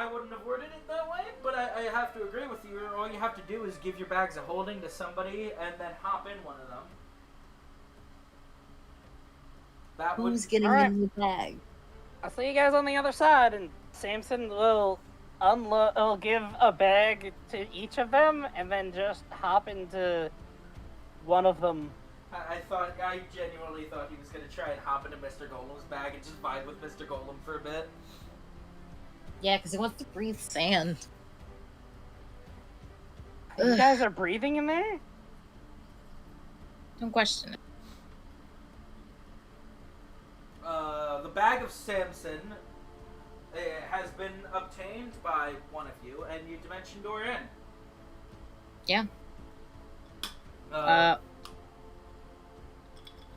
I wouldn't have worded it that way, but I have to agree with you. All you have to do is give your bags of holding to somebody and then hop in one of them. That would... Who's getting Alright. in the bag? I'll see you guys on the other side, and Samson will give a bag to each of them, and then just hop into one of them. I genuinely thought he was going to try and hop into Mr. Golem's bag and just vibe with Mr. Golem for a bit. Yeah, because he wants to breathe sand. You guys are breathing in there? Don't question it. The bag of Samson has been obtained by one of you, and you dimension door in. Yeah.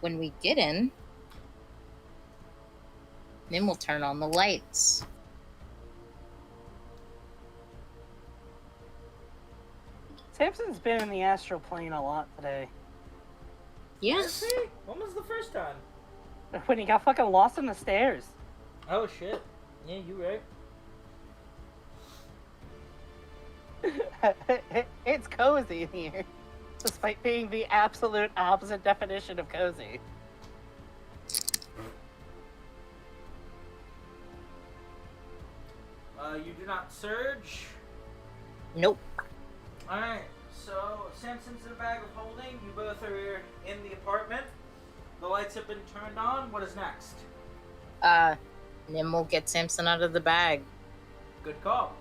When we get in, then we'll turn on the lights. Samson's been in the astral plane a lot today. Yes. When was the first time? When he got fucking lost in the stairs. Oh shit. Yeah, you right. It's cozy in here. Despite being the absolute opposite definition of cozy. You do not surge. Nope. Alright, so Samson's in a bag of holding. You both are in the apartment. The lights have been turned on. What is next? Then we'll get Samson out of the bag. Good call.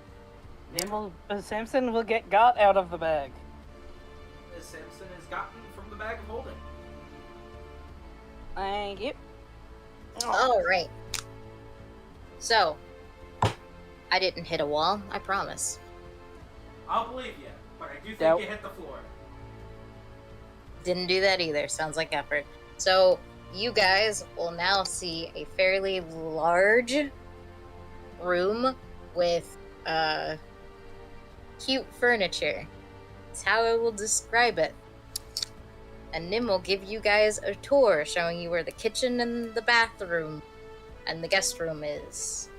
Samson will get got out of the bag. Samson is gotten from the bag of holding. Thank you. Alright. So, I didn't hit a wall, I promise. I'll believe you, but I do think Nope. you hit the floor. Didn't do that either. Sounds like effort. So, you guys will now see a fairly large room with cute furniture. That's how I will describe it. And Nim will give you guys a tour showing you where the kitchen and the bathroom and the guest room is.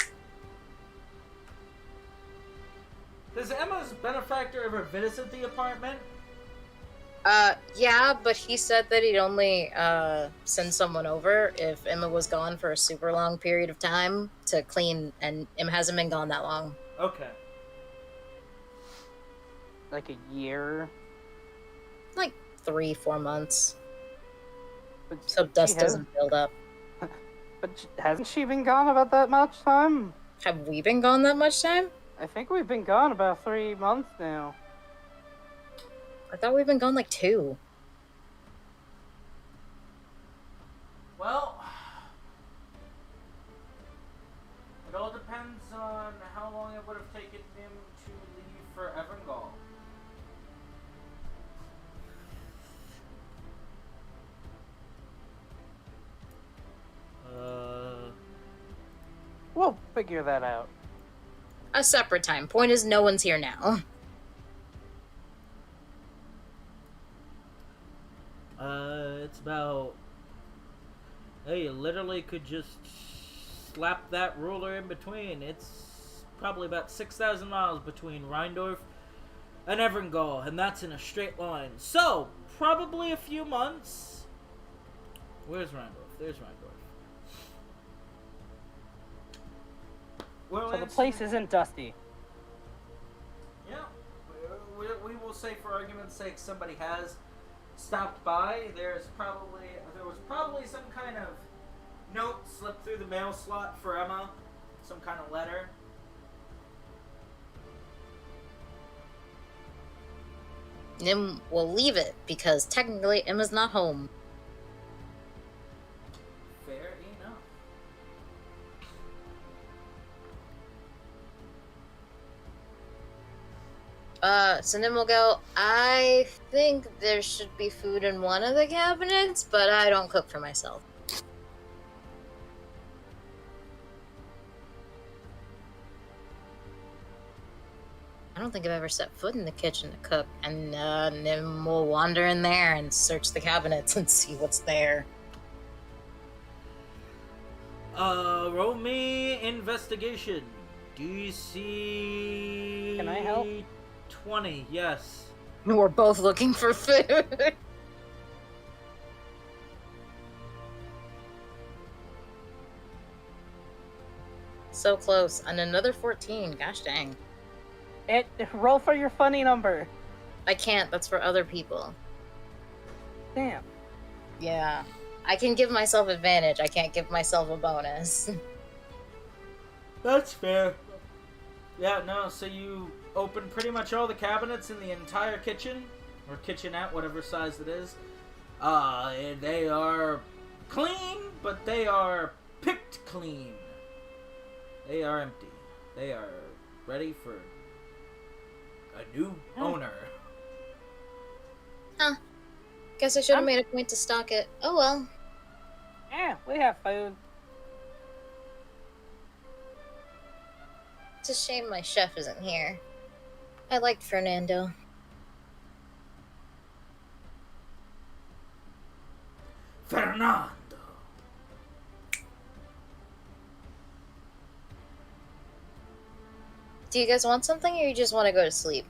Does Emma's benefactor ever visit the apartment? Yeah, but he said that he'd only send someone over if Emma was gone for a super long period of time to clean, and Emma hasn't been gone that long. Okay. Like a year. Like 3-4 months. But So dust doesn't build up. But hasn't she been gone about that much time? Have we been gone that much time? I think we've been gone about 3 months now. I thought we've been gone like 2. Well, it all depends on how long it would have taken him to leave for Evangel. We'll figure that out. A separate time. Point is, no one's here now. It's about... Hey, you literally could just slap that ruler in between. It's probably about 6,000 miles between Rheindorf and Evangel, and that's in a straight line. So, probably a few months. Where's Rheindorf? There's Rheindorf. Well, So the place isn't dusty. Yeah, we will say for argument's sake somebody has stopped by. There was probably some kind of note slipped through the mail slot for Emma, some kind of letter. Nim will leave it because technically Emma's not home. Fair enough. So Nim will go, I think there should be food in one of the cabinets, but I don't cook for myself. I don't think I've ever set foot in the kitchen to cook, and Nim will wander in there and search the cabinets and see what's there. Roll me investigation. DC. Can I help? 20. Yes. We're both looking for food. So close. And another 14. Gosh dang. Roll for your funny number. I can't. That's for other people. Damn. Yeah. I can give myself advantage. I can't give myself a bonus. That's fair. Yeah, no, so you open pretty much all the cabinets in the entire kitchen, or kitchenette, whatever size it is. And they are clean, but they are picked clean. They are empty. They are ready for a new owner. Huh. Guess I should have made a point to stock it. Oh well. Yeah, we have food. It's a shame my chef isn't here. I liked Fernando. Fernando. Do you guys want something or you just want to go to sleep?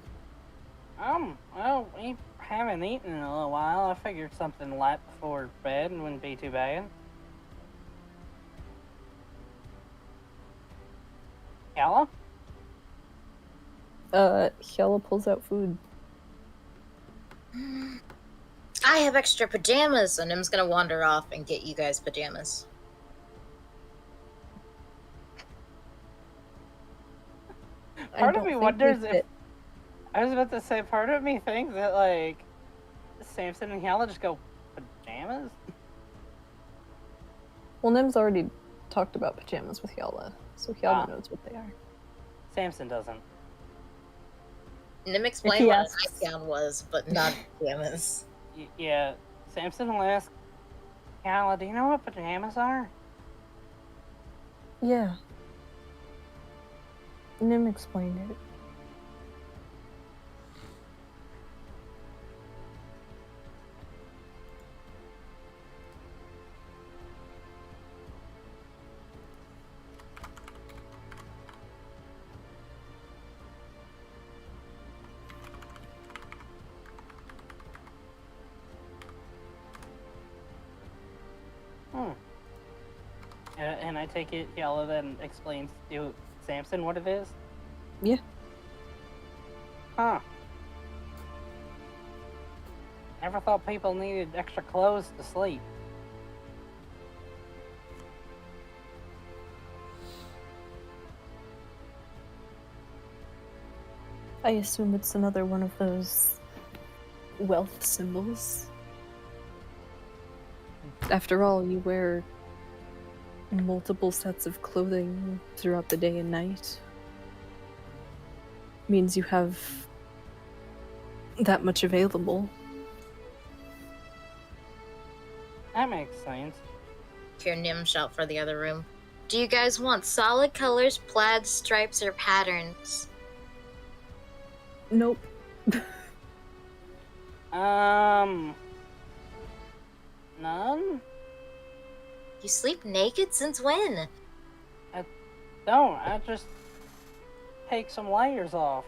Well, we haven't eaten in a little while. I figured something light before bed wouldn't be too bad. Yella? Hyella pulls out food. I have extra pajamas, so Nim's gonna wander off and get you guys pajamas. Part of me wonders if... I was about to say, part of me thinks that, like, Samson and Yella just go, pajamas? Well, Nim's already talked about pajamas with Hyella, so Hyella knows what they are. Samson doesn't. Nim explained what a asks- nightgown was, but not pajamas. Yeah, Samson will ask, Yella, do you know what pajamas are? Yeah. Nim explained it. And I take it Yella then explains to Samson what it is? Yeah. Huh. Never thought people needed extra clothes to sleep. I assume it's another one of those wealth symbols. After all, you wear multiple sets of clothing throughout the day and night. Means you have that much available. That makes sense. Hear Nim shout for the other room. Do you guys want solid colors, plaid, stripes, or patterns? Nope. None? You sleep naked since when? Don't. I just take some layers off.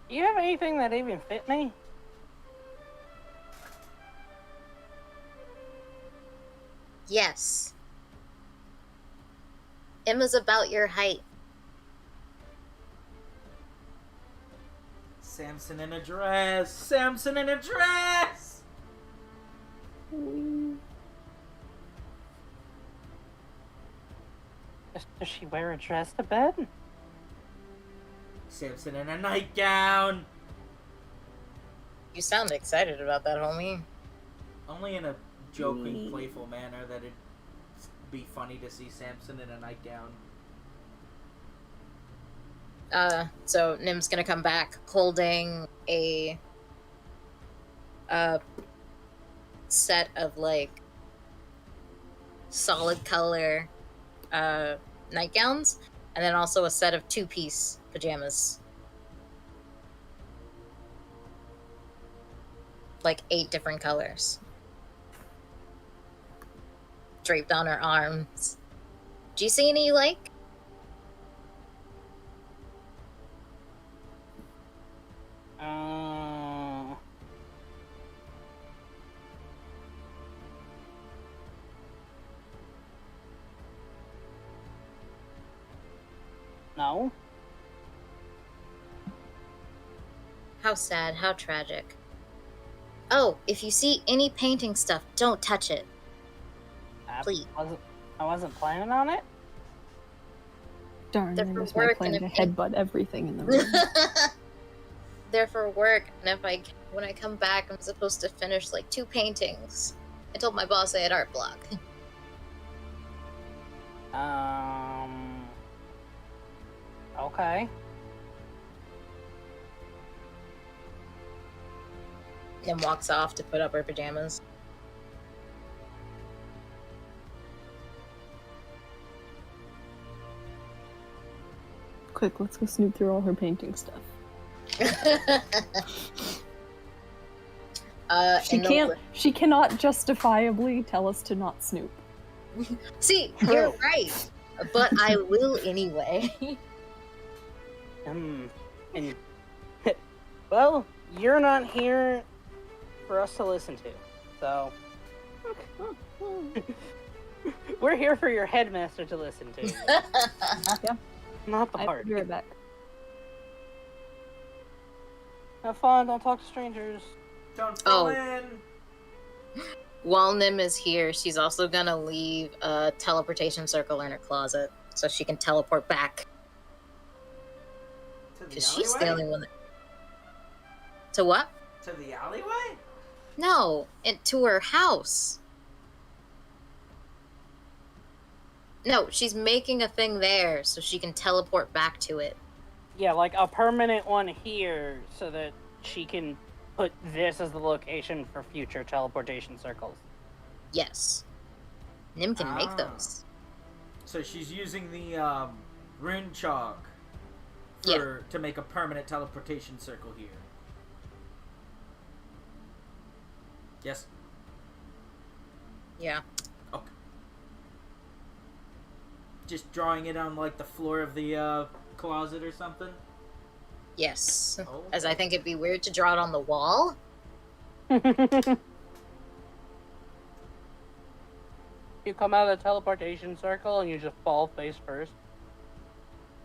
Do you have anything that even fit me? Yes. Emma's about your height. Samson in a dress. Samson in a dress. Does she wear a dress to bed? Samson in a nightgown. You sound excited about that, homie. Only in a joking, playful manner that it'd be funny to see Samson in a nightgown. So Nim's gonna come back holding a set of like solid color nightgowns, and then also a set of two-piece pajamas. Like 8 different colors. draped on her arms. Do you see any you like? No. How sad, how tragic. Oh, if you see any painting stuff, don't touch it. Please. I wasn't planning on it. Darn, They're I for missed my work plan and to headbutt everything in the room. They're for work, and when I come back, I'm supposed to finish like 2 paintings. I told my boss I had art block. Okay. And walks off to put up her pajamas. Quick, let's go snoop through all her painting stuff. She cannot justifiably tell us to not snoop. See, you're right. But I will anyway. And well, you're not here for us to listen to, so we're here for your headmaster to listen to. Yeah, not the I party. be right back. Have fun. Don't talk to strangers. Don't fall in. While Nim is here, she's also gonna leave a teleportation circle in her closet so she can teleport back. To the Because she's the alleyway? only one that... To what? To the alleyway? No, to her house. No, she's making a thing there so she can teleport back to it. Yeah, like a permanent one here so that she can put this as the location for future teleportation circles. Yes. Nim can make Ah. those. So she's using the rune chalk to make a permanent teleportation circle here. Yes. Yeah. Okay. Just drawing it on like the floor of the closet or something. Yes. Oh, As I think it'd be weird to draw it on the wall. You come out of the teleportation circle and you just fall face first.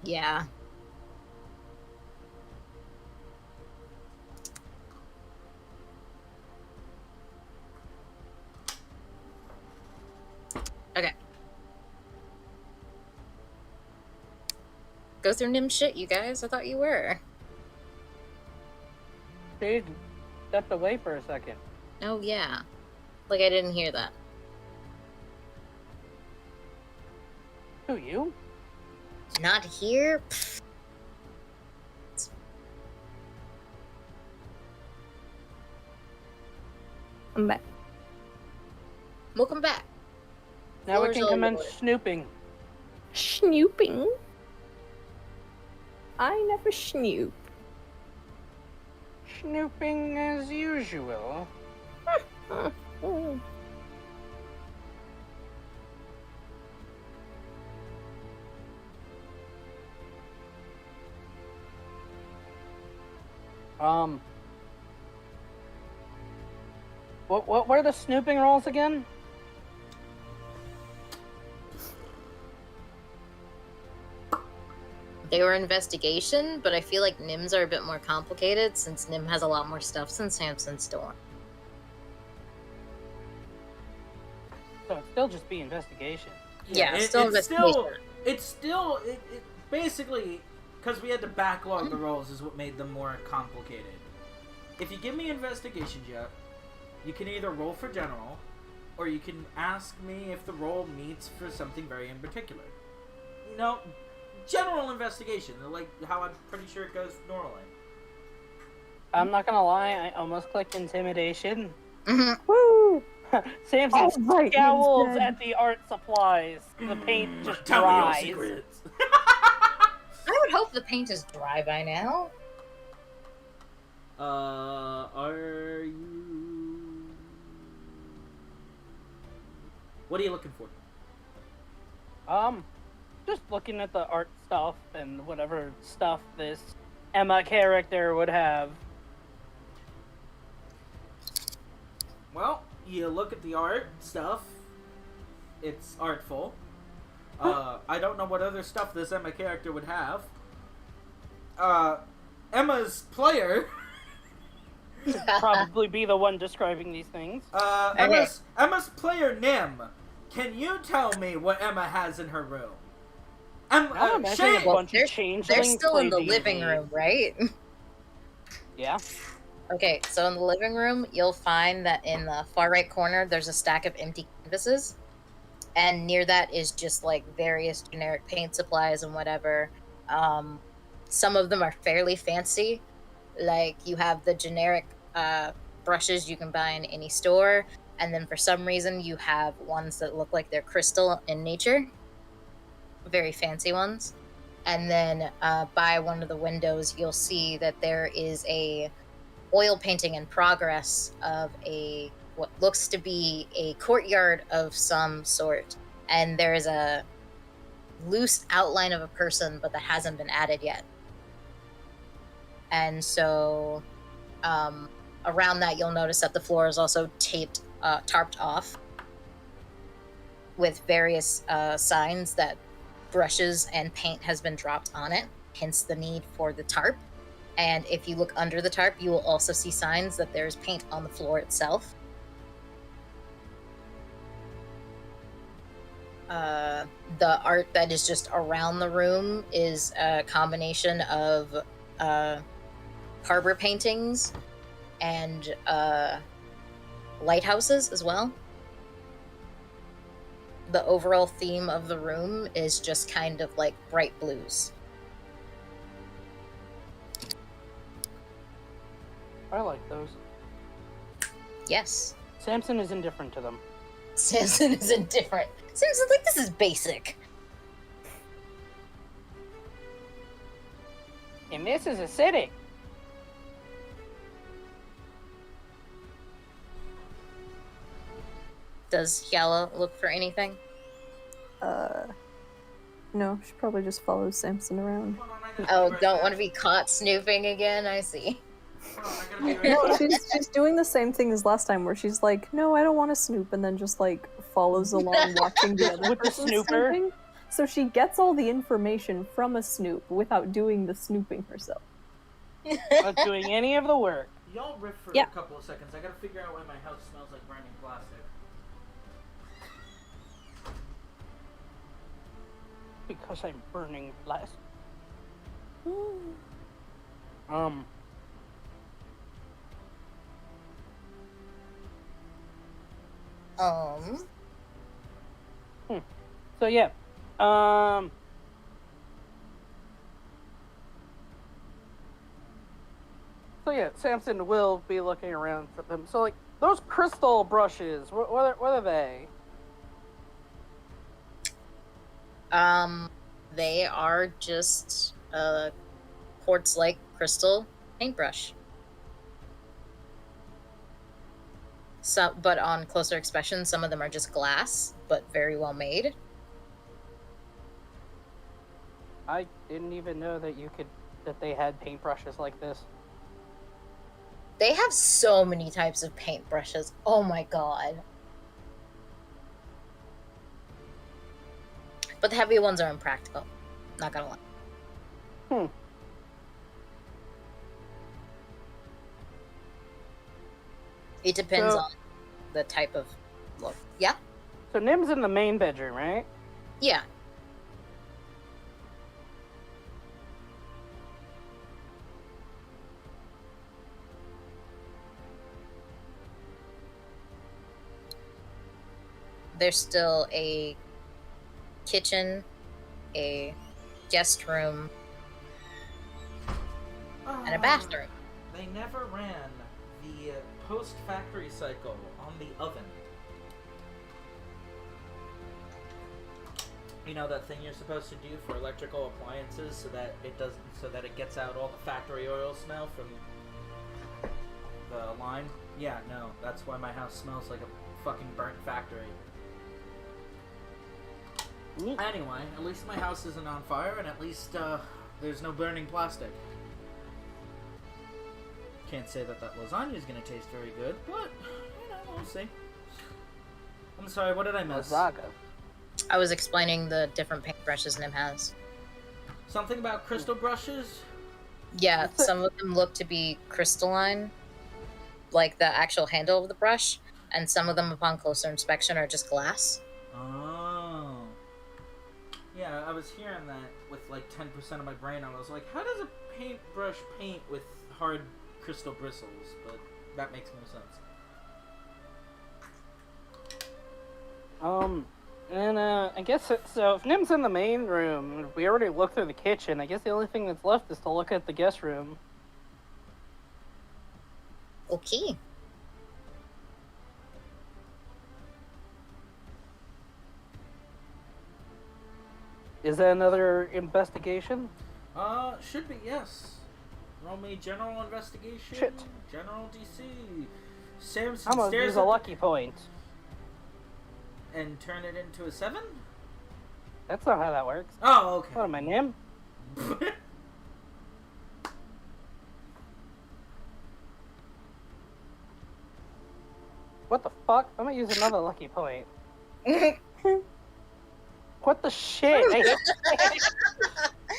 Yeah. Okay. Go through Nim shit, you guys. I thought you were. She stepped away for a second. Oh, yeah. Like I didn't hear that. Who, you? Not here? Pfft. I'm back. We'll come back. Now we Floor's can all commence yours. snooping. Snooping? I never snoop. Snooping as usual. Mm. What were the snooping rolls again? They were investigation, but I feel like Nim's are a bit more complicated since Nim has a lot more stuff than Samson Storm. So it'd still just be investigation. Yeah, it's still investigation. It basically, because we had to backlog the rolls is what made them more complicated. If you give me investigation, Jeff, you can either roll for general, or you can ask me if the roll meets for something very in particular. No, general investigation, like how I'm pretty sure it goes normally. I'm not gonna lie, I almost clicked intimidation. Woo! Samson Oh, right, scowls Nim's dead. at the art supplies. The paint just Tell me your dries. secrets. I would hope the paint is dry by now. Are you? What are you looking for? Just looking at the art stuff and whatever stuff this Emma character would have. Well, you look at the art stuff. It's artful. I don't know what other stuff this Emma character would have. Emma's player. Should probably be the one describing these things. Emma's player Nim. Can you tell me what Emma has in her room? I'm imagining a Shane. bunch they're, of changelings they're still in the play living D&D. room, right? Yeah. Okay, so in the living room, you'll find that in the far right corner, there's a stack of empty canvases. And near that is just like various generic paint supplies and whatever. Some of them are fairly fancy. Like you have the generic brushes you can buy in any store. And then for some reason, you have ones that look like they're crystal in nature. Very fancy ones. And then by one of the windows, you'll see that there is a oil painting in progress of what looks to be a courtyard of some sort. And there is a loose outline of a person, but that hasn't been added yet. And so around that, you'll notice that the floor is also tarped off with various signs that brushes and paint has been dropped on it, hence the need for the tarp. And if you look under the tarp, you will also see signs that there's paint on the floor itself. The art that is just around the room is a combination of harbor paintings and lighthouses as well. The overall theme of the room is just kind of like bright blues. I like those. Yes. Samson is indifferent to them. Samson is indifferent. Samson's like, this is basic. And this is a city. Does Yala look for anything? No, she probably just follows Samson around. Oh, don't want to be caught snooping again? I see. No, she's doing the same thing as last time, where she's like, "No, I don't want to snoop," and then just like follows along, watching the other With the person snooper? snooping. So she gets all the information from a snoop without doing the snooping herself. Not doing any of the work. Y'all riff for Yeah. a couple of seconds. I gotta figure out why my house smells like burning plastic. Because I'm burning plastic. Um. So yeah. So yeah, Samson will be looking around for them. So like those crystal brushes, what are they? They are just a quartz-like crystal paintbrush. But on closer inspection, some of them are just glass, but very well made. I didn't even know that that they had paintbrushes like this. They have so many types of paintbrushes. Oh my god. But the heavy ones are impractical. Not gonna lie. It depends on the type of look. Yeah? So Nim's in the main bedroom, right? Yeah. There's still a kitchen, a guest room, and a bathroom. They never ran the post-factory cycle on the oven. You know that thing you're supposed to do for electrical appliances so that it gets out all the factory oil smell from the line? Yeah, no, that's why my house smells like a fucking burnt factory. Anyway, at least my house isn't on fire, and at least there's no burning plastic. Can't say that lasagna is gonna taste very good, but we'll see. I'm sorry, what did I miss? Lasagna. I was explaining the different paintbrushes Nim has. Something about crystal brushes? Yeah, some of them look to be crystalline, like the actual handle of the brush, and some of them, upon closer inspection, are just glass. Oh. Yeah, I was hearing that with like 10% of my brain. I was like, how does a paintbrush paint with hard crystal bristles? But that makes more sense. I guess so. If Nim's in the main room, we already looked through the kitchen. I guess the only thing that's left is to look at the guest room. Okay. Is that another investigation? Should be, yes. Roll me general investigation. Shit. General DC. Samson I'm gonna stares use a at lucky point. and turn it into a 7? That's not how that works. Oh, okay. What am I, Nim? What the fuck? I'm gonna use another lucky point. What the shit?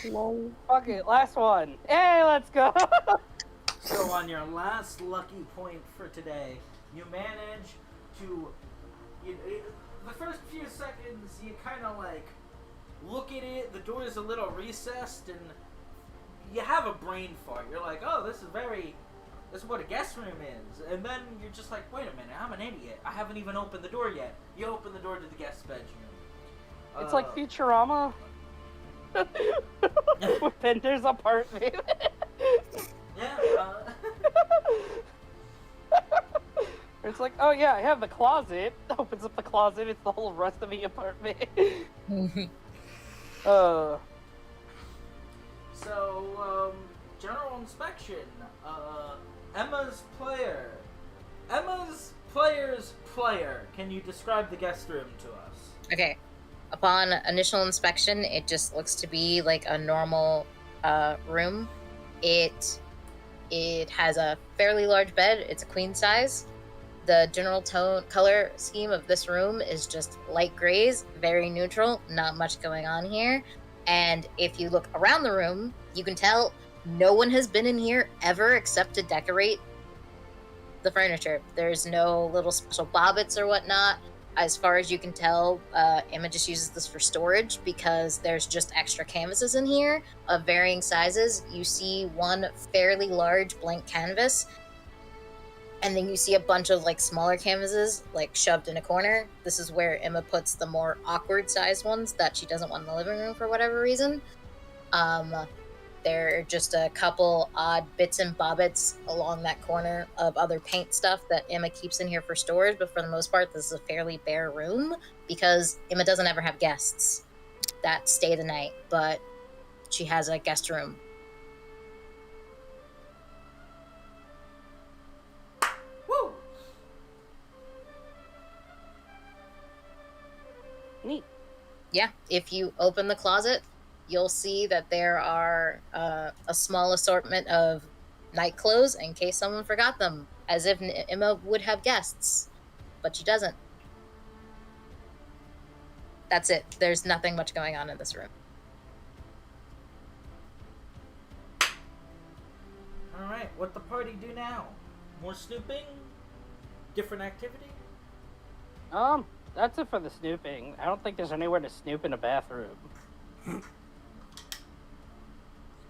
Lol. Fuck it, last one. Hey, let's go! So on your last lucky point for today, you manage to... the first few seconds, you kind of like look at it, the door is a little recessed, and you have a brain fart. You're like, oh, this is what a guest room is. And then you're just like, wait a minute, I'm an idiot. I haven't even opened the door yet. You open the door to the guest bedroom. It's like Futurama. With Bender's apartment. Yeah, It's like, oh yeah, I have the closet. Opens up the closet, it's the whole rest of the apartment. So, general inspection. Emma's player. Emma's player's player. Can you describe the guest room to us? Okay. Upon initial inspection, it just looks to be like a normal room. It has a fairly large bed. It's a queen size. The general color scheme of this room is just light grays, very neutral, not much going on here. And if you look around the room, you can tell no one has been in here ever except to decorate the furniture. There's no little special bobbits or whatnot. As far as you can tell, Emma just uses this for storage because there's just extra canvases in here of varying sizes. You see one fairly large blank canvas, and then you see a bunch of like smaller canvases like shoved in a corner. This is where Emma puts the more awkward sized ones that she doesn't want in the living room for whatever reason. There are just a couple odd bits and bobbits along that corner of other paint stuff that Emma keeps in here for storage, but for the most part, this is a fairly bare room because Emma doesn't ever have guests that stay the night, but she has a guest room. Woo! Neat. Yeah, if you open the closet, you'll see that there are a small assortment of night clothes in case someone forgot them, as if Emma would have guests, but she doesn't. That's it. There's nothing much going on in this room. Alright, what the party do now? More snooping? Different activity? That's it for the snooping. I don't think there's anywhere to snoop in a bathroom.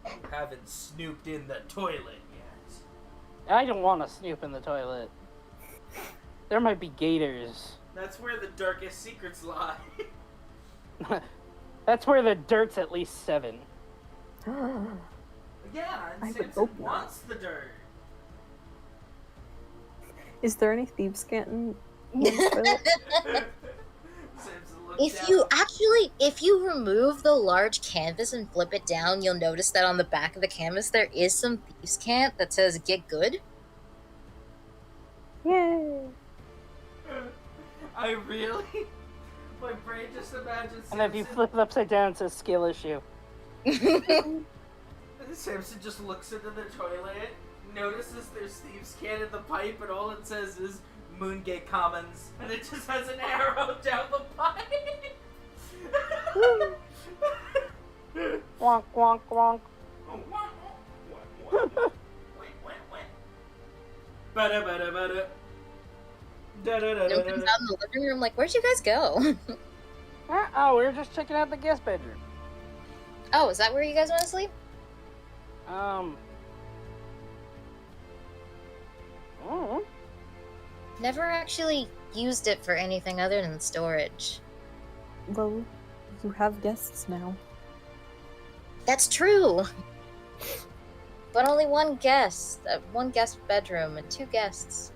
You haven't snooped in the toilet yet. I don't want to snoop in the toilet. There might be gators. That's where the darkest secrets lie. That's where the dirt's at least 7. Yeah, I and would Samson hope not. wants the dirt. Is there any thieves' scanting in the toilet? Samson looks If you remove the large canvas and flip it down, you'll notice that on the back of the canvas there is some thieves' cant that says "Get Good." Yay! I really My brain just imagines And if you Samson. flip it upside down, it's a skill issue. Samson just looks into the toilet, notices there's Steve's can in the pipe, and all it says is Moongate Commons, and it just has an arrow down the pipe. Wonk, wonk, wonk. Ba-da-ba-da-ba-da. Nope comes out in the living room like, where'd you guys go? Oh, we were just checking out the guest bedroom. Oh, is that where you guys want to sleep? Oh. Never actually used it for anything other than storage. Well, you have guests now. That's true. But only one guest. One guest bedroom and 2 guests.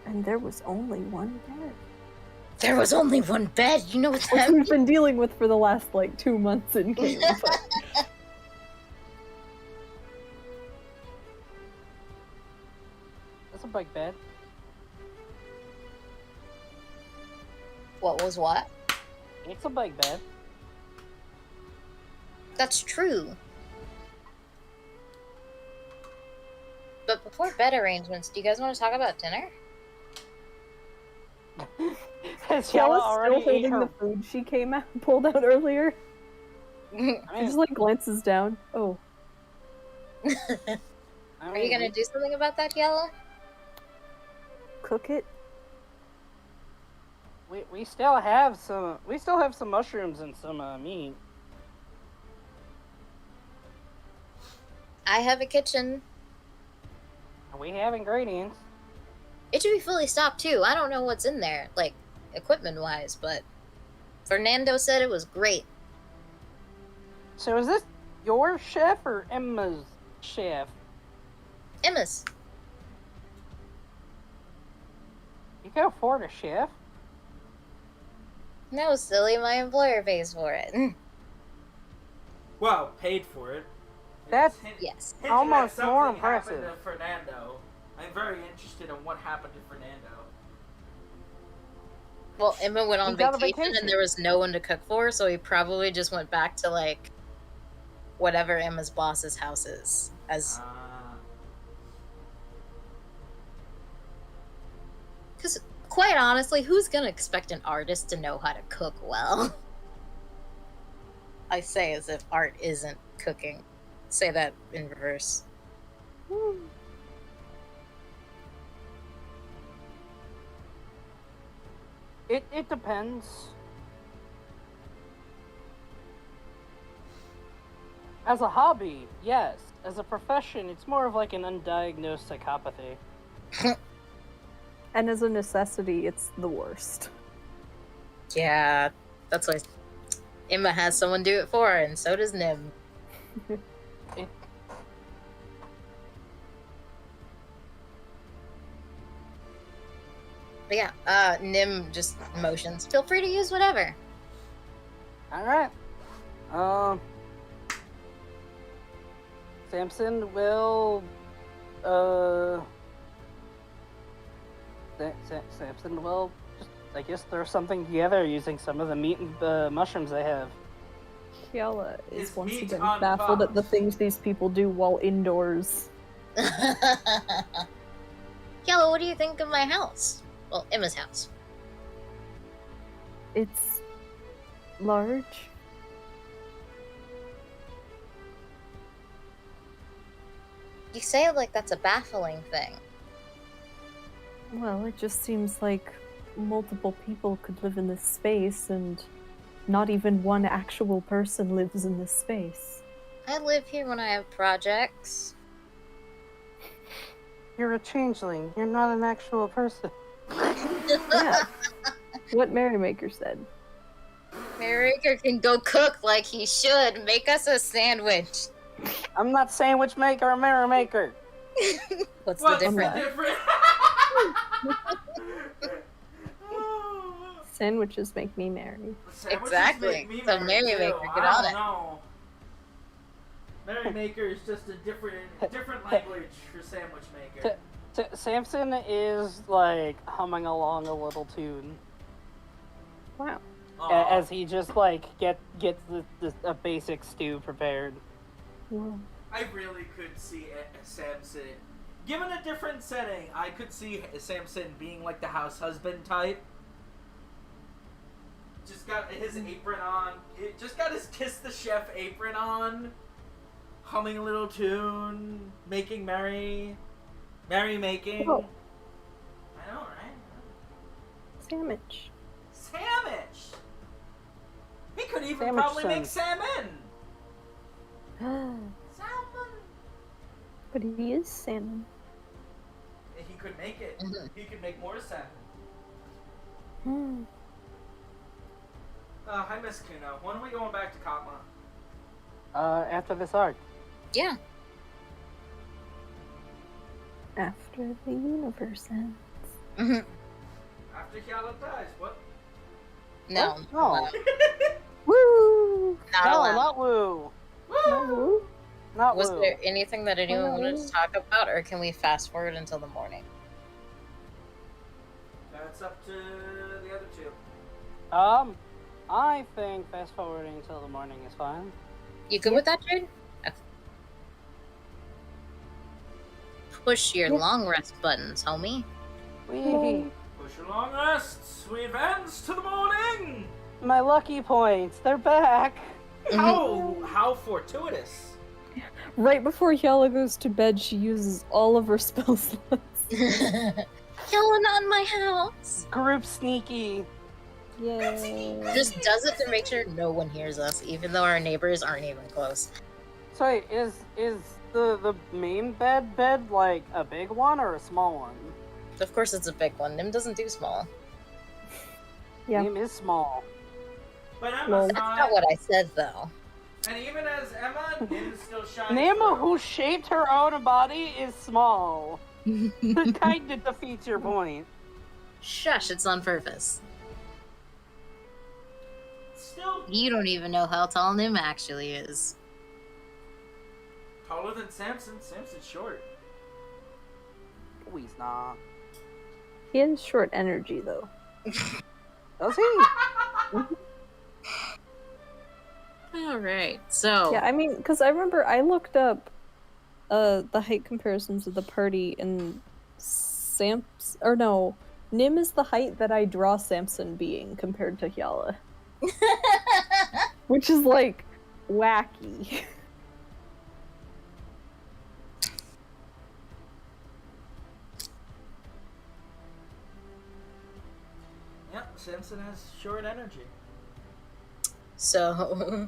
And there was only one bed. There was only one bed. You know what Which that we've means? been dealing with for the last, 2 months in game. But That's a big bed. What was what? It's a big bed. That's true. But before bed arrangements, do you guys want to talk about dinner? Has Yella Kella's already still ate holding her... the food she pulled out earlier. I She just glances down. Oh, Are you gonna do something about that, Yellow? cook it? We still have some mushrooms and some meat. I have a kitchen. We have ingredients. It should be fully stocked too. I don't know what's in there, like equipment-wise, but Fernando said it was great. So is this your chef or Emma's chef? Emma's. You can afford a chef. No, silly. My employer pays for it. Well, paid for it. That's- It's Yes. hinted at almost something more happened impressive. to Fernando. I'm very interested in what happened to Fernando. Well, Emma went on He got a vacation vacation. and there was no one to cook for, so he probably just went back to, like, whatever Emma's boss's house is. As Because, quite honestly, who's gonna expect an artist to know how to cook well? I say as if art isn't cooking. Say that in reverse. It depends. As a hobby, yes. As a profession, it's more of like an undiagnosed psychopathy. And as a necessity, it's the worst. Yeah, that's why Emma has someone do it for her, and so does Nim. But yeah, Nim just motions. Feel free to use whatever. Alright. Samson will Samson will just, I guess, throw something together using some of the meat and mushrooms they have. Kiala is It's once meat again on baffled at the box. things these people do while indoors. Yellow, what do you think of my house? Well, Emma's house. It's large. You say it like that's a baffling thing. Well, it just seems like multiple people could live in this space, and not even one actual person lives in this space. I live here when I have projects. You're a changeling. You're not an actual person. Yeah. What Merrymaker said. Merrymaker can go cook like he should. Make us a sandwich. I'm not sandwich maker or mirror maker. What's What's the the difference? difference? Sandwiches make me merry. Sandwiches Exactly. make me So merry, Merrymaker, too. get I on don't it. know. Merrymaker is just a different language for sandwich maker. Samson is like humming along a little tune. Wow. Aw. as he just like gets a basic stew prepared. Well, I really could see Samson. Given a different setting, I could see Samson being like the house husband type. Just got his apron on. Just got his Kiss the Chef apron on. Humming a little tune. Making merry. Merry making. Whoa. I know, right? sandwich. Sandwich! He could even Sandwich probably make sounds- salmon! Salmon! But he is salmon. He could make it. Mhm. He could make more salmon. Hmm. I miss Kuno. When are we going back to Katma? After this arc. Yeah. After the universe ends. Mhm. After Hyala dies, what? No. No. Woo! Not No, allowed. not woo. Woo! Not Was woo. there anything that anyone wanted Woo. to talk about, or can we fast forward until the morning? That's up to the other two. I think fast forwarding until the morning is fine. You good with that, Jade? Okay. Push your Yeah. long rest buttons, homie. Wee. Push your long rests. We advance to the morning. My lucky points, they're back. How fortuitous. Right before Yella goes to bed, she uses all of her spell slots. Yelling on my house. Group sneaky. Yay. Just does it to make sure no one hears us, even though our neighbors aren't even close. Sorry, is the main bed like a big one or a small one? Of course, it's a big one. Nim doesn't do small. Yeah. Name is small. But Well, Emma's That's not. not what I said, though. And even as Emma, Nim still shines. Nema, through. who shaped her own body, is small. Kinda defeats your point. Shush, it's on purpose. Still You don't even know how tall Nim actually is. taller than Samson. Samson's short. Oh, he's not. He has short energy, though. Does he? Alright, so. Yeah, I mean, because I remember I looked up the height comparisons of the party, and Nim is the height that I draw Samson being compared to Hyala. Which is, like, wacky. Yep, Samson has short energy. So.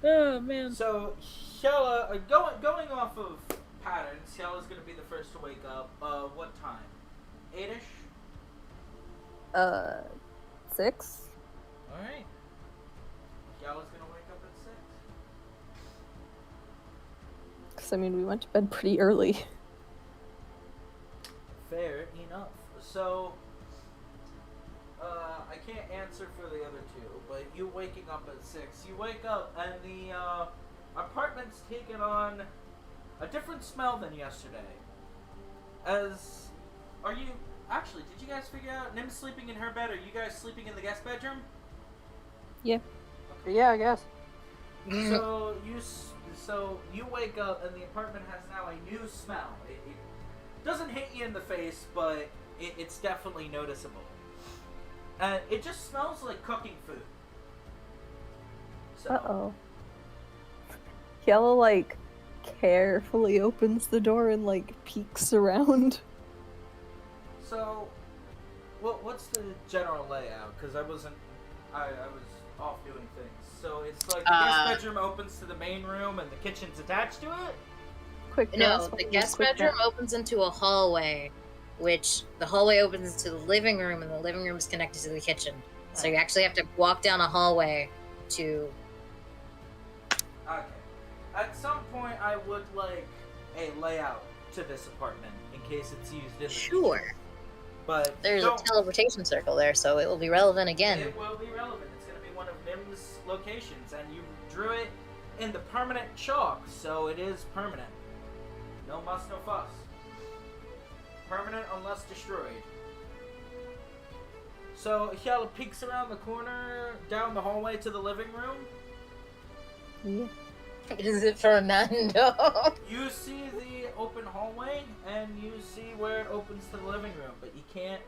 Oh, man. So, Shella, going off of patterns, Shella's gonna be the first to wake up. What time? 8-ish? 6? Alright. Shella's gonna wake up at 6. Because, I mean, we went to bed pretty early. Fair enough. So, I can't answer for the other two, but you waking up at 6. You wake up and the apartment's taken on a different smell than yesterday. Actually, did you guys figure out Nim's sleeping in her bed? Are you guys sleeping in the guest bedroom? Yeah. Yeah, I guess. So you wake up and the apartment has now a new smell. It doesn't hit you in the face, but it's definitely noticeable. And it just smells like cooking food. So, Uh-oh. Yella, like, carefully opens the door and, like, peeks around. So, what's the general layout? Because I was off doing things. So it's like the guest bedroom opens to the main room and the kitchen's attached to it? Quick No, grasp, the just guest quick bedroom grasp. opens into a hallway, which the hallway opens into the living room, and the living room is connected to the kitchen. So you actually have to walk down a hallway to. Okay. At some point, I would like a layout to this apartment in case it's used in the Sure. future. But There's a don't- teleportation circle there, so it will be relevant again. It will be relevant. It's going to be one of Nim's locations, and you drew it in the permanent chalk, so it is permanent. No muss, no fuss. Permanent unless destroyed. So Hyala peeks around the corner, down the hallway to the living room. Yeah. Is it Fernando? You see the open hallway, and you see where it opens to the living room, but you can't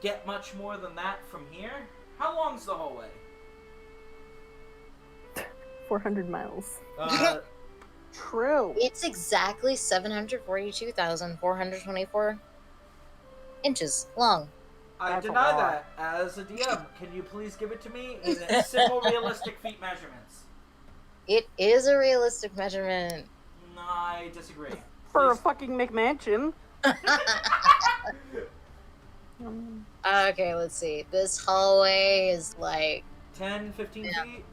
get much more than that from here. How long's the hallway? 400 miles. True. It's exactly 742,424 inches long. I That's a deny lot. that. As a DM, can you please give it to me in simple, realistic feet measurements? It is a realistic measurement. No, I disagree. For a Please. fucking McMansion. Okay, let's see. This hallway is like 10, 15 feet?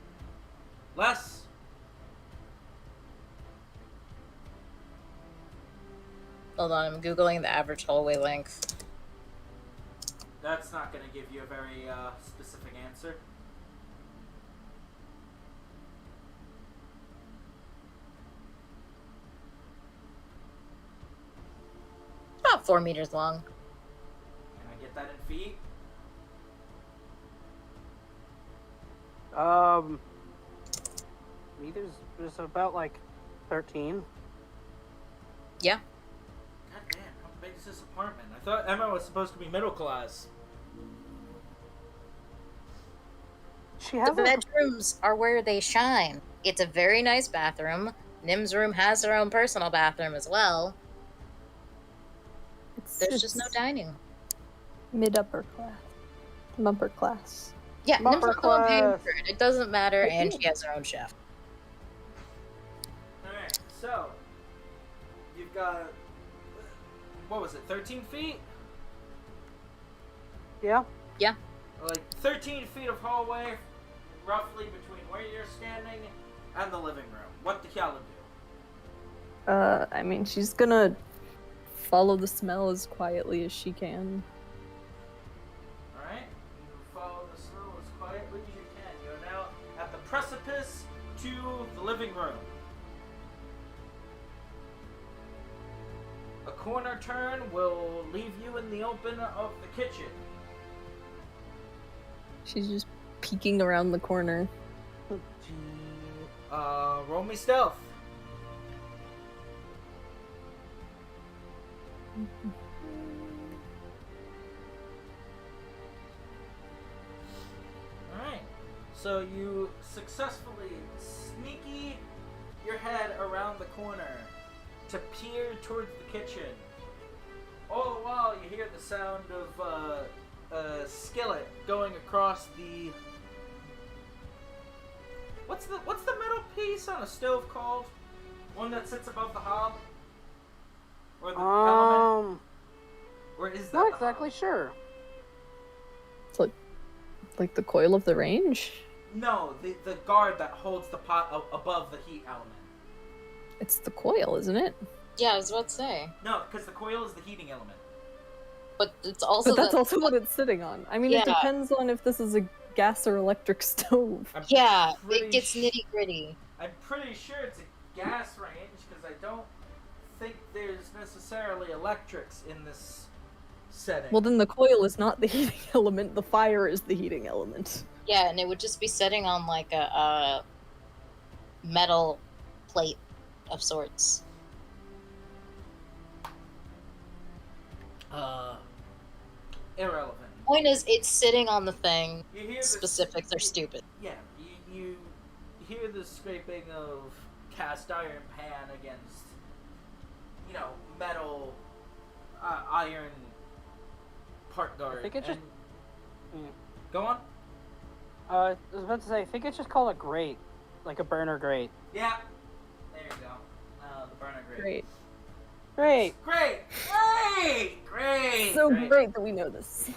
Less? hold on, I'm googling the average hallway length. That's not going to give you a very specific answer. About 4 meters long. Can I get that in feet? Meters is about like 13. Yeah. God damn, how big is this apartment? I thought Emma was supposed to be middle class. She The has a bedrooms are where they shine. It's a very nice bathroom. Nim's room has her own personal bathroom as well. There's just no dining. Mid-upper class. Upper class. Yeah, Nim's Upper not the one paying class. for it. It doesn't matter, But and yeah. she has her own chef. Alright, so you've got, what was it, 13 feet? yeah. Like 13 feet of hallway, roughly between where you're standing and the living room. What the hell do? I mean, she's gonna follow the smell as quietly as she can. Alright, you follow the smell as quietly as you can. You're now at the precipice to the living room. A corner turn will leave you in the open of the kitchen. She's just peeking around the corner. Roll me stealth. Alright, so you successfully sneaky your head around the corner to peer towards the kitchen. All the while you hear the sound of a skillet going across the... What's the metal piece on a stove called? One that sits above the hob? Or the element? Or is that Not the exactly hob? sure. It's like the coil of the range. No, the guard that holds the pot above the heat element. It's the coil, isn't it? Yeah, I was about to say. No, because the coil is the heating element. But it's also But that's the- also what it's sitting on. I mean, Yeah. it depends on if this is a gas or electric stove. I'm Yeah, pretty it gets sh- nitty gritty. I'm pretty sure it's a gas range because I don't think there's necessarily electrics in this setting. Well, then the coil is not the heating element. The fire is the heating element. Yeah, and it would just be sitting on like a metal plate of sorts. Irrelevant. Point is, it's sitting on the thing. You hear this, Specifics are stupid. Yeah, you hear the scraping of cast iron pan against, metal, iron part guard. I think it's just- and- Go on. I was about to say, I think it's just called a grate. Like a burner grate. Yeah. There you go. The burner grate. Great. Great! Great! Great! So great that we know this.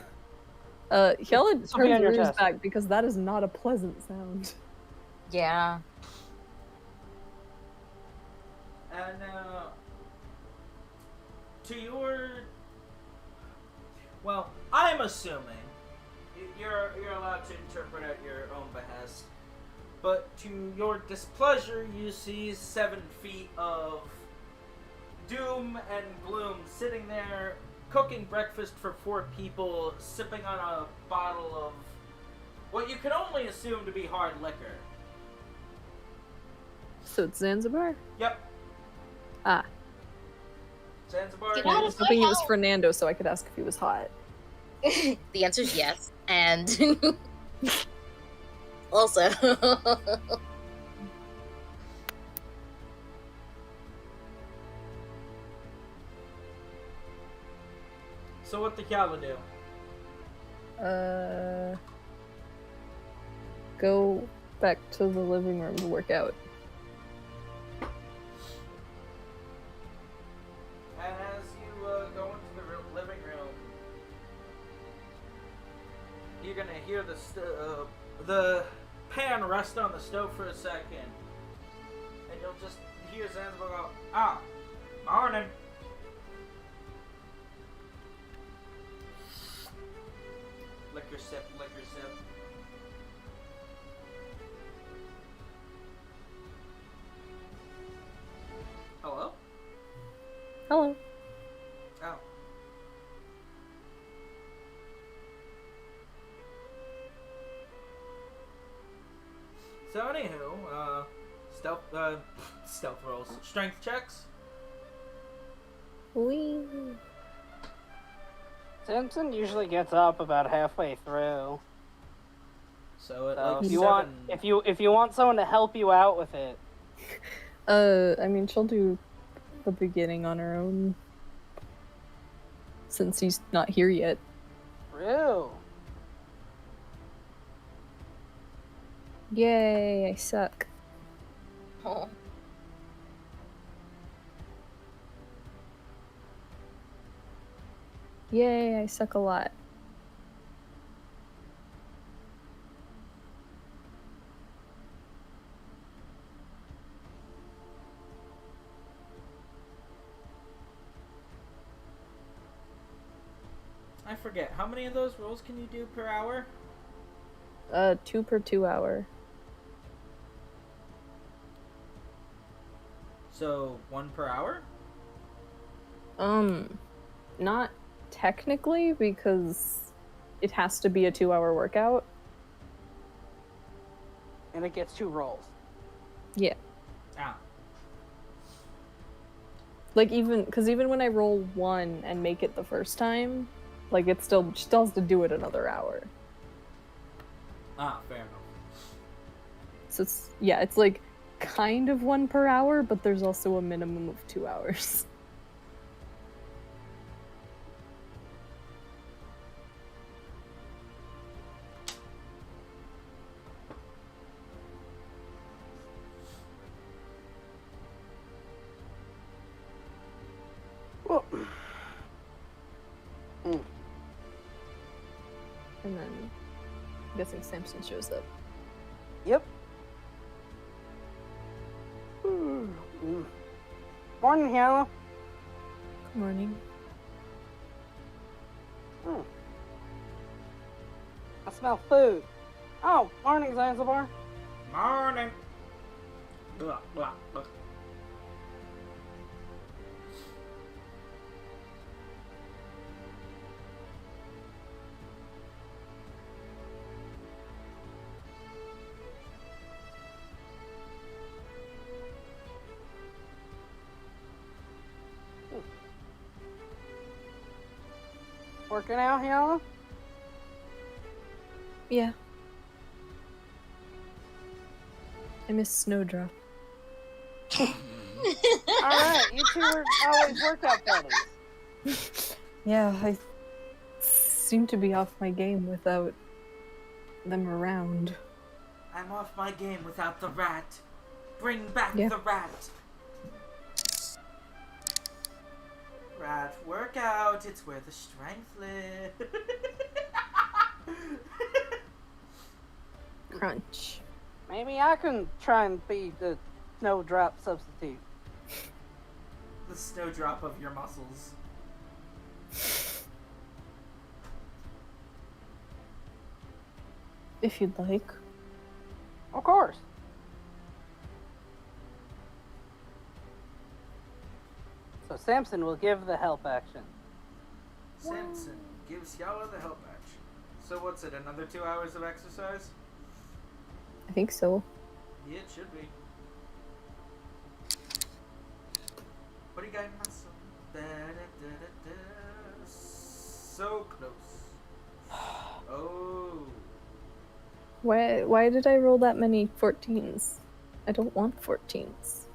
Hyella This will be on turns your her ears test. back because that is not a pleasant sound. Yeah. And to your, well, I'm assuming you're allowed to interpret at your own behest, but to your displeasure, you see 7 feet of doom and gloom sitting there cooking breakfast for 4 people, sipping on a bottle of what you can only assume to be hard liquor. So it's Zanzibar? Yep. Ah. Zanzibar. Get I out was of my hoping it was house. Fernando so I could ask if he was hot. The answer is yes. And also, So what the Kala do? Go back to the living room to work out. And as you go into the living room, you're gonna hear the pan rest on the stove for a second, and you'll just hear Zanzibar go, "Ah, morning." Liquor sip, liquor sip. Hello? Hello. Oh. So anywho, stealth rolls, strength checks. Wee. Simpson usually gets up about halfway through. So at So like if you 7. want, if you want someone to help you out with it, I mean, she'll do the beginning on her own. Since he's not here yet. real. Yay, I suck. oh, Yay, I suck a lot. I forget, how many of those rolls can you do per hour? 2 per 2 hour. So 1 per hour? Not technically, because it has to be a 2-hour workout. And it gets 2 rolls. Yeah. Ah. Like, even when I roll 1 and make it the first time, like, she still has to do it another hour. Ah, fair enough. So it's like kind of 1 per hour, but there's also a minimum of 2 hours. Well, And then I'm guessing Samson shows up. Yep. Morning, Hannah. Good morning. I smell food. Oh, morning, Zanzibar. Morning! Blah, blah, blah. Working out, Hannah? Yeah. I miss Snowdrop. Alright, you two are always workout buddies. Yeah, I seem to be off my game without them around. I'm off my game without the rat. Bring back Yeah. the rat. Rat workout, it's where the strength lives. Crunch. Maybe I can try and be the snowdrop substitute. The snowdrop of your muscles. If you'd like. Of course. So Samson will give the help action. Samson gives Yala the help action. So what's it, another 2 hours of exercise? I think so. Yeah, it should be. What do you got in muscle? So close. Oh. Why did I roll that many 14s? I don't want 14s.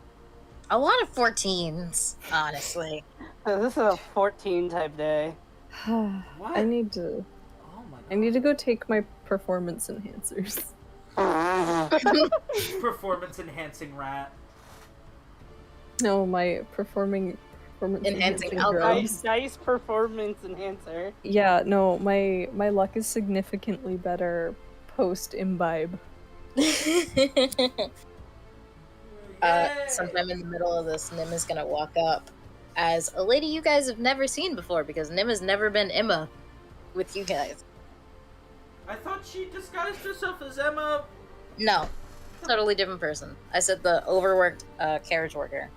A lot of 14s, honestly. This is a 14 type day. What? I need to Oh my god. I need to go take my performance enhancers. Performance enhancing rat. No, my performance Enhancing enhancing alcohol. drugs. Nice performance enhancer. Yeah, no, my luck is significantly better post imbibe. Sometime in the middle of this, Nim is gonna walk up as a lady you guys have never seen before because Nim has never been Emma with you guys. I thought she disguised herself as Emma. No, totally different person. I said the overworked carriage worker.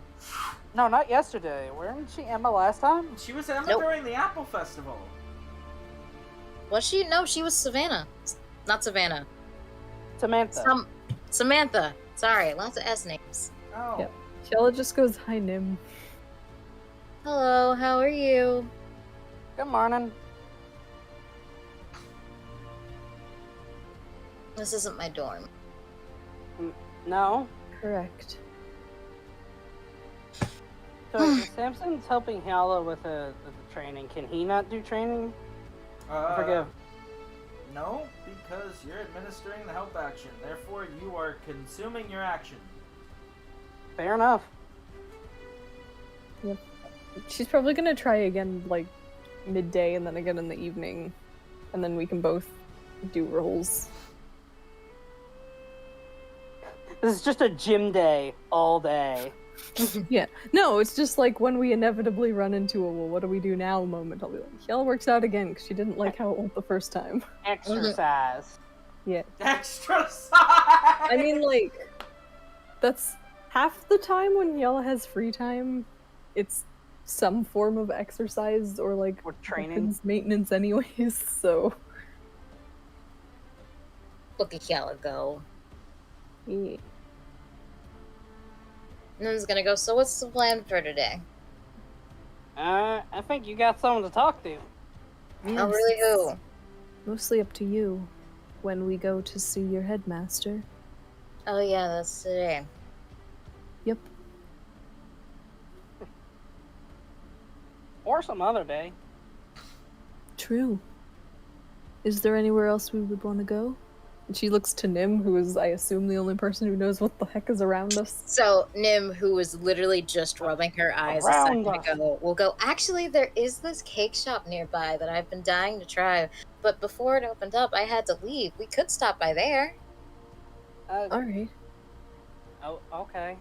No, not yesterday. Weren't she Emma last time? She was Emma Nope. during the Apple Festival. Was she? No, she was Savannah. Not Savannah. Samantha. Samantha. Sorry, lots of S names. Oh. Yep. Shella just goes, "Hi, Nim." Hello, how are you? Good morning. This isn't my dorm. No. Correct. So if Samson's helping Hala with the training. Can he not do training? Forgive. No, because you're administering the help action. Therefore, you are consuming your action. Fair enough. Yep. She's probably gonna try again, like, midday and then again in the evening. And then we can both do rolls. This is just a gym day all day. Yeah. No, it's just like when we inevitably run into a, well, what do we do now moment. I'll be like, Shella works out again because she didn't like how it went the first time. Exercise. Yeah. Extra size! I mean, like, that's half the time when Yella has free time, it's some form of exercise or, like, Or training. weapons maintenance anyways, so. Look at Yella go. Yeah. Nim's gonna go, so what's the plan for today? I think you got someone to talk to. Oh, really who? Mostly up to you when we go to see your headmaster. Oh yeah, that's today. Yep. Or some other day. True. Is there anywhere else we would want to go? And she looks to Nim, who is, I assume, the only person who knows what the heck is around us. So Nim, who was literally just rubbing her eyes a second ago, will go, actually there is this cake shop nearby that I've been dying to try, but before it opened up I had to leave. We could stop by there. Alright. Oh, okay.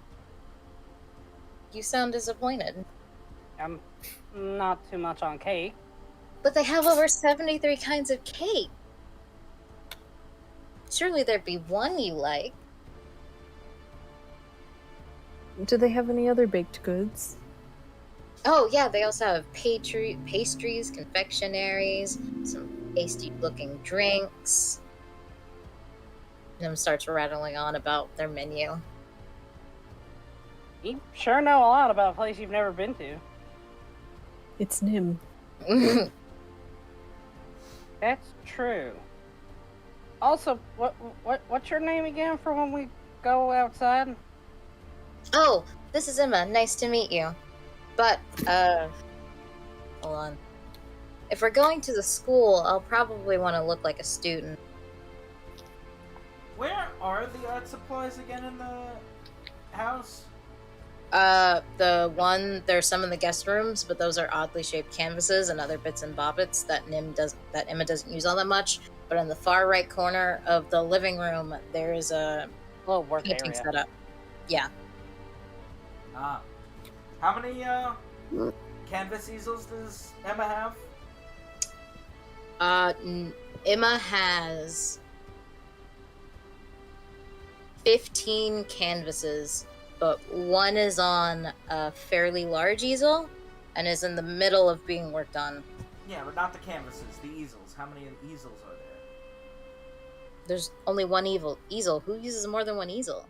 You sound disappointed. I'm not too much on cake. But they have over 73 kinds of cake. Surely there'd be one you like. Do they have any other baked goods? Oh yeah, they also have pastries, confectionaries, some tasty-looking drinks. Nim starts rattling on about their menu. You sure know a lot about a place you've never been to. It's Nim. That's true. Also, what's your name again for when we go outside? Oh, this is Emma. Nice to meet you. But, hold on. If we're going to the school, I'll probably want to look like a student. Where are the art supplies again in the house? There's some in the guest rooms, but those are oddly shaped canvases and other bits and bobbits that Emma doesn't use all that much. But in the far right corner of the living room, there is a Little work painting area. set up. Yeah. Ah. How many, canvas easels does Emma have? Emma has 15 canvases, but one is on a fairly large easel and is in the middle of being worked on. Yeah, but not the canvases, the easels. How many easels are there? There's only one easel. Who uses more than one easel?